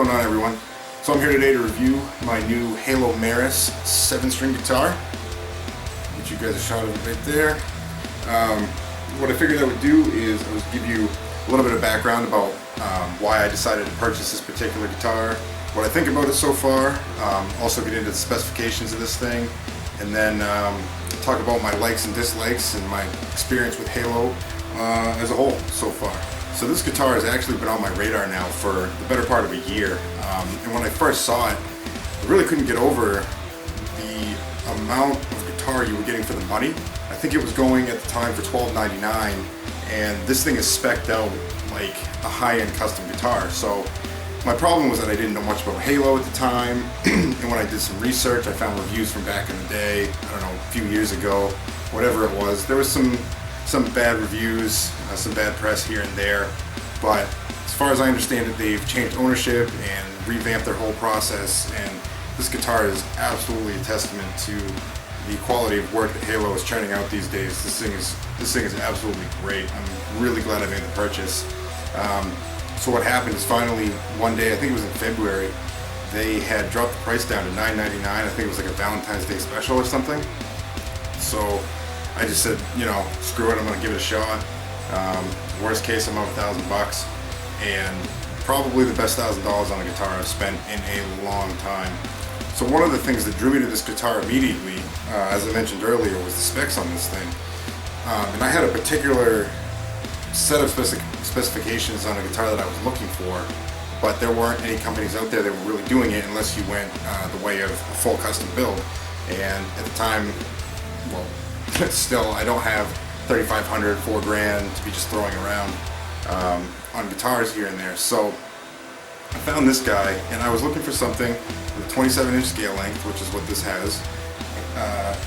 going on, everyone? So I'm here today to review my new Halo Merus 7-string guitar. Get you guys a shot of it right there. What I figured I would do is I would give you a little bit of background about why I decided to purchase this particular guitar, what I think about it so far, also get into the specifications of this thing, and then talk about my likes and dislikes and my experience with Halo as a whole so far. So this guitar has actually been on my radar now for the better part of a year, and when I first saw it, I really couldn't get over the amount of guitar you were getting for the money. I think it was going at the time for $12.99, and this thing is spec'd out like a high-end custom guitar. So my problem was that I didn't know much about Halo at the time, and when I did some research, I found reviews from back in the day, I don't know, a few years ago, whatever it was. There was some bad reviews, some bad press here and there, but as far as I understand it, they've changed ownership and revamped their whole process, and this guitar is absolutely a testament to the quality of work that Halo is churning out these days. This thing is absolutely great. I'm really glad I made the purchase. So what happened is finally one day, I think it was in February, they had dropped the price down to $9.99. I think it was like a Valentine's Day special or something. So I just said, you know, screw it, I'm gonna give it a shot. Worst case, I'm up $1,000, and probably the best $1,000 on a guitar I've spent in a long time. So one of the things that drew me to this guitar immediately, as I mentioned earlier, was the specs on this thing. And I had a particular set of specifications on a guitar that I was looking for, but there weren't any companies out there that were really doing it unless you went the way of a full custom build. And at the time, well, still, I don't have $3,500, $4,000 to be just throwing around on guitars here and there. So I found this guy, and I was looking for something with a 27-inch scale length, which is what this has,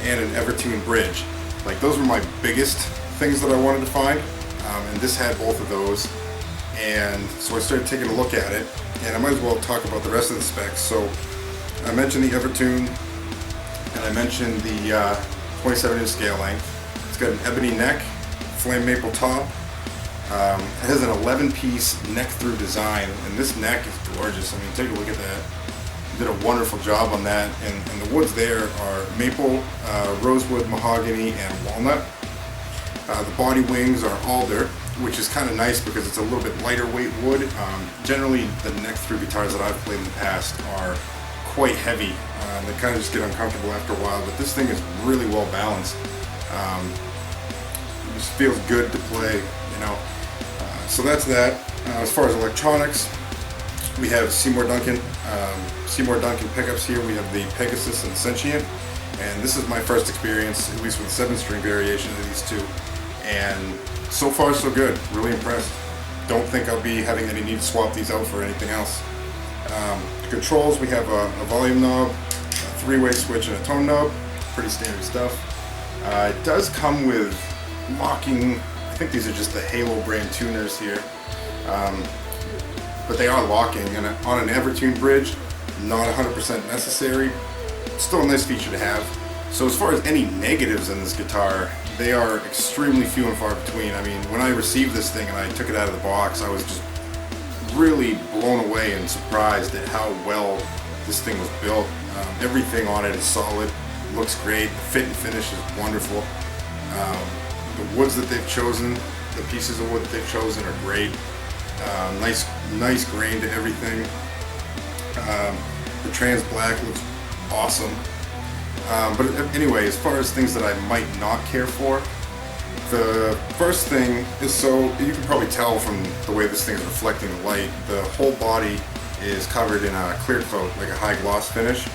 and an Evertune bridge. Like, those were my biggest things that I wanted to find, and this had both of those. And so I started taking a look at it, and I might as well talk about the rest of the specs. So I mentioned the Evertune, and I mentioned the 27-inch scale length. It's got an ebony neck, flame maple top. It has an 11-piece neck-through design, and this neck is gorgeous. I mean, take a look at that. Did a wonderful job on that, and the woods there are maple, rosewood, mahogany, and walnut. The body wings are alder, which is kind of nice because it's a little bit lighter weight wood. Generally, the neck-through guitars that I've played in the past are quite heavy. They kind of just get uncomfortable after a while, but this thing is really well balanced. It just feels good to play, you know. So that's that. As far as electronics, we have Seymour Duncan pickups here. We have the Pegasus and Sentient, and this is my first experience, at least with the 7-string variation of these two. And so far so good. Really impressed. Don't think I'll be having any need to swap these out for anything else. Controls, we have a volume knob, a 3-way switch, and a tone knob. Pretty standard stuff. It does come with locking, I think these are just the Halo brand tuners here, but they are locking, and on an Evertune bridge, not 100% necessary. Still a nice feature to have. So as far as any negatives in this guitar, they are extremely few and far between. I mean, when I received this thing and I took it out of the box, I was just really blown away and surprised at how well this thing was built. Everything on it is solid, looks great, the fit and finish is wonderful. The woods that they've chosen, the pieces of wood that they've chosen are great. Nice grain to everything. The trans black looks awesome. But anyway, as far as things that I might not care for, the first thing is, so you can probably tell from the way this thing is reflecting the light, the whole body is covered in a clear coat, like a high gloss finish,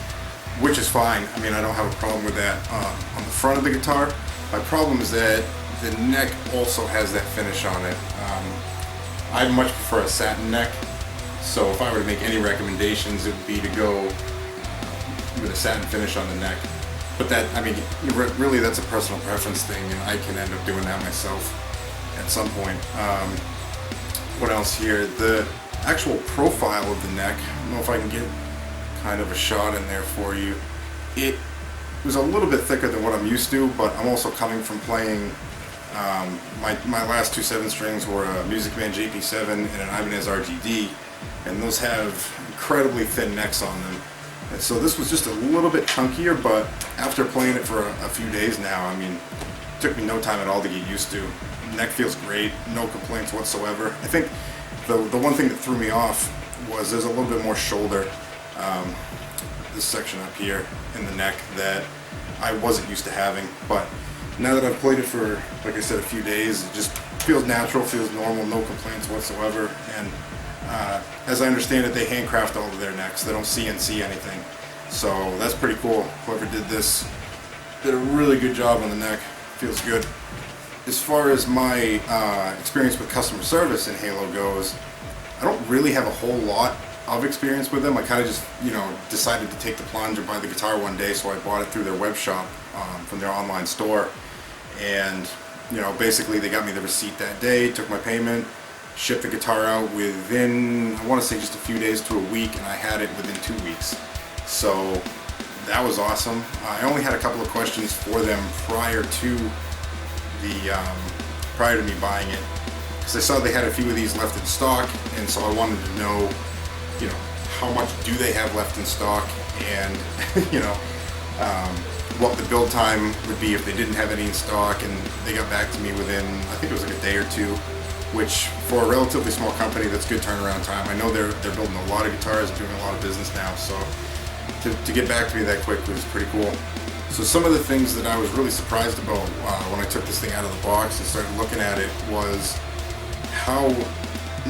which is fine. I mean, I don't have a problem with that on the front of the guitar. My problem is that the neck also has that finish on it. I much prefer a satin neck, so if I were to make any recommendations, it would be to go with a satin finish on the neck. But that, I mean, really that's a personal preference thing, and I can end up doing that myself at some point. What else here? The actual profile of the neck, I don't know if I can get kind of a shot in there for you. It was a little bit thicker than what I'm used to, but I'm also coming from playing My last two 7 strings were a Music Man JP7 and an Ibanez RGD, and those have incredibly thin necks on them. And so this was just a little bit chunkier, but after playing it for a few days now, I mean, it took me no time at all to get used to. Neck feels great, no complaints whatsoever. I think the one thing that threw me off was there's a little bit more shoulder, this section up here in the neck, that I wasn't used to having. But now that I've played it for, like I said, a few days, it just feels natural, feels normal, no complaints whatsoever. And as I understand it, they handcraft all of their necks. They don't CNC anything. So that's pretty cool. Whoever did this did a really good job on the neck. Feels good. As far as my experience with customer service in Halo goes, I don't really have a whole lot of experience with them. I kind of just, decided to take the plunge and buy the guitar one day, so I bought it through their web shop from their online store. And, basically they got me the receipt that day, took my payment, shipped the guitar out within, I want to say just a few days to a week, and I had it within 2 weeks. So that was awesome. I only had a couple of questions for them prior to me buying it, because I saw they had a few of these left in stock, and so I wanted to know, how much do they have left in stock, and what the build time would be if they didn't have any in stock. And they got back to me within, I think it was like a day or two, which for a relatively small company, that's good turnaround time. I know they're building a lot of guitars, doing a lot of business now, so to get back to me that quick was pretty cool. So some of the things that I was really surprised about when I took this thing out of the box and started looking at it was how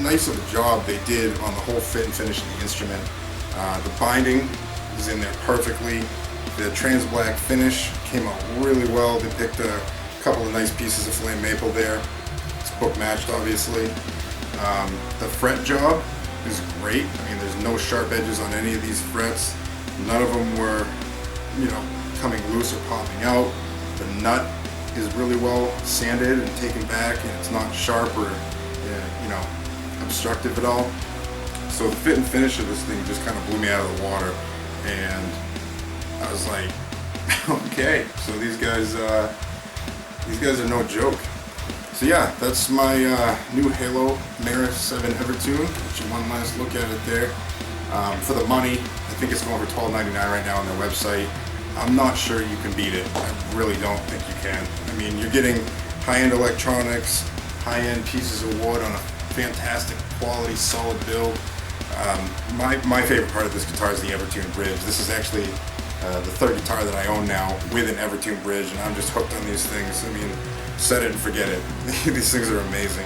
nice of a job they did on the whole fit and finish of the instrument. The binding is in there perfectly. The trans black finish came out really well. They picked a couple of nice pieces of flame maple there. It's book matched, obviously. The fret job is great. I mean, there's no sharp edges on any of these frets. None of them were, coming loose or popping out. The nut is really well sanded and taken back, and it's not sharp or, obstructive at all. So the fit and finish of this thing just kind of blew me out of the water, and I was like, okay, so these guys are no joke. So yeah, that's my new Halo Merus 7 Evertune. Get you one last look at it there. For the money, I think it's going for $12.99 right now on their website. I'm not sure you can beat it. I really don't think you can. I mean, you're getting high-end electronics, high-end pieces of wood on a fantastic quality, solid build. My favorite part of this guitar is the Evertune bridge. This is actually the third guitar that I own now with an Evertune bridge, and I'm just hooked on these things. I mean, set it and forget it. These things are amazing.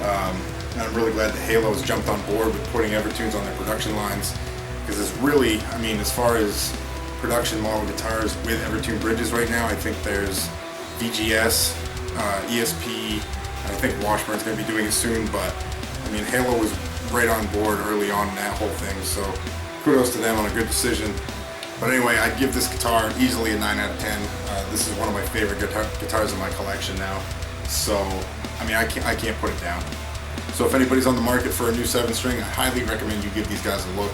And I'm really glad that Halo has jumped on board with putting Evertunes on their production lines, because it's really, I mean, as far as production model guitars with Evertune bridges right now, I think there's VGS, ESP, and I think Washburn's going to be doing it soon, but I mean, Halo was right on board early on in that whole thing, so kudos to them on a good decision. But anyway, I'd give this guitar easily a 9 out of 10. This is one of my favorite guitars in my collection now, so I mean, I can't put it down. So if anybody's on the market for a new 7-string, I highly recommend you give these guys a look.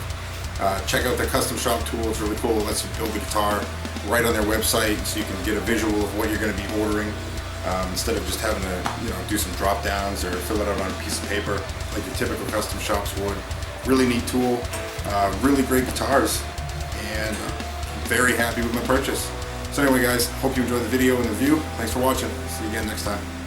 Check out their custom shop tool. It's really cool. It lets you build the guitar right on their website, so you can get a visual of what you're going to be ordering, instead of just having to do some drop downs or fill it out on a piece of paper like your typical custom shops would. Really neat tool, really great guitars, and I'm very happy with my purchase. So anyway guys, hope you enjoyed the video and the review. Thanks for watching. See you again next time.